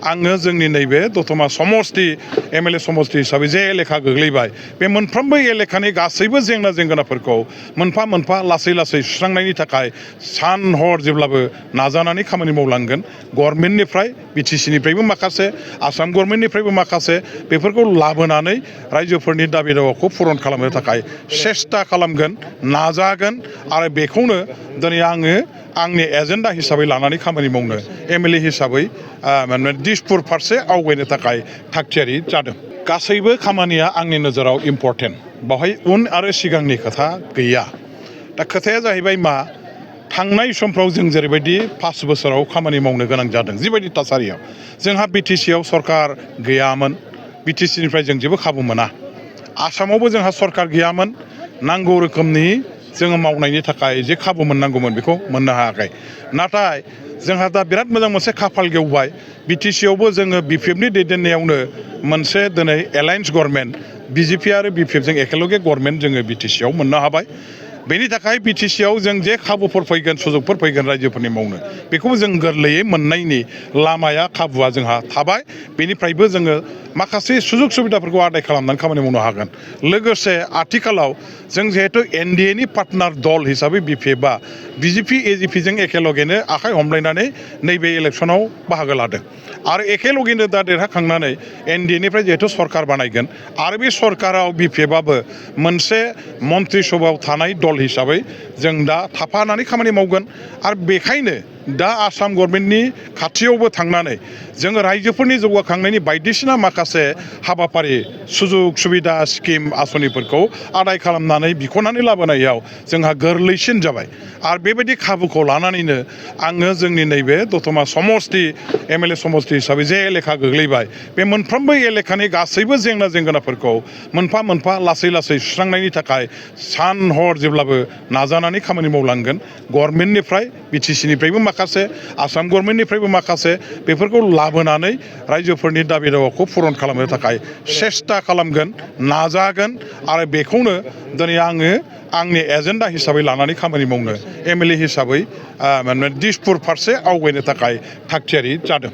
आङो जोंनि नैबे दतमा समस्ति एमएलए समस्ति हिसाबै जे एलेखा गोग्लैबाय बे मोनफ्रोमबो एलेखानि गासैबो जेंना जेंगोनाफोरखौ मोनफा मोनफा लासै लासै सुस्रांनायनि थाखाय सान हर जेब्लाबो नाजानानै खामानि मावलांगोन। गभर्नमेन्टनिफ्राय बिटिसिनिफ्रायबो माखासे आसाम गभर्नमेन्टनिफ्रायबो माखासे बेफोरखौ लाबोनानै रायजोफोरनि दाबि दावाखौ पुरन खालामनो थाखाय सेस्था खालामगोन, नाजागोन आरो बेखौनो दिनै आङो आंनि एजेन्डा हिसाबै लानानै खामानि मावनो एमएलए हिसाबै दिसपुर फारसे आवगायनो थाखाय थागथियारि जादों। गासैबो खामानिया आंनि नोजोराव इम्परटेन्ट, बावहाय उन आरो सिगांनि खोथा गैया। दा खोथाया जाहैबाय मा, थांनाय समफ्राव जों जेरैबायदि 5 बोसोराव खामानि मावनो गोनां जादों, जिबायदि थासारियाव जोंहा बिटिसिआव सरकार गैयामोन, बिटिसिनिफ्राय जों जेबो खाबु मोना। आसामावबो जोंहा सरकार गैयामोन, नांगौ रोखोमनि जोङो मावनायनि थाखाय जे खाबु मोननांगौमोन बेखौ मोननो हायाखै। नाथाय जोंहा दा बिराद मोजां मोनसे खाफाल गेवबाय, बिटिसिआवबो जोङो बिपिएफनि दैदेननायावनो मोनसे दिनै एलायन्स गभर्नमेन्ट बिजेपि आरो बिपिएफजों एखेलगे गभर्नमेन्ट जोङो बिटिसिआव मोननो हाबाय। बेनि थाखाय बिटिसिआव जों जे खाबुफोर फैगोन, सुजुगफोर फैगोन रायजोफोरनि मावनो, बेखौबो जों गोरलैयै मोननायनि लामाया खाबुआ जोंहा थाबाय। बेनिफ्रायबो जोङो माखासे सुजुग सुबिदाफोरखौ आदाय खालामनानै खामानि मावनो हागोन। लोगोसे आथिखालाव जों जिहेतु एनडिएनि पार्टनार दल हिसाबै बिपिएफआ बिजेपि एजिपिजों एखेलगेनो आखाइ हमलायनानै नैबे इलेक्सनाव बाहागो लादों आरो एखेलगेनो दा देरहाखांनानै एनडिएनिफ्राय जिहेतु सरकार बानायगोन आरो बे सरकाराव बिपिएफआबो मोनसे मन्त्रि सभायाव थानाय दल हिसाबै जों दा थाफानानै खामानि मावगोन। आरो बेखायनो दा आसाम गभर्नमेन्टनि खाथियावबो थांनानै जोङो रायजोफोरनि जौगाखांनायनि बायदिसिना माखासे हाबाफारि, सुजुग सुबिदा, स्किम आसनिफोरखौ आदाय खालामनानै बिख'नानै लाबोनायाव जोंहा गोरलैसिन जाबाय। आरो बेबायदि खाबुखौ लानानैनो आङो जोंनि नैबे दतमा समस्ति एमएलए समस्ति हिसाबै जे एलेखा गोग्लैबाय बे मोनफ्रोमबो एलेखानि गासैबो जेंना जेंगोनाफोरखौ मोनफा मोनफा लासै लासै सुस्रांनायनि थाखाय सान हर जेब्लाबो नाजानानै खामानि मावलांगोन। गभर्नमेन्टनिफ्राय बिटिसिनिफ्रायबो माखासे, आसाम गभर्नमेन्टनिफ्रायबो माखासे बेफोरखौ लाबोनानै रायजोफोरनि दाबि दावाखौ पुरन खालामनो थाखाय सेस्था खालामगोन, नाजागोन आरो बेखौनो दिनै आङो आंनि एजेन्डा हिसाबै लानानै खामानि मावनो एमएलए हिसाबै दिसपुर फारसे आवगायनो थाखाय थागथियारि जादों।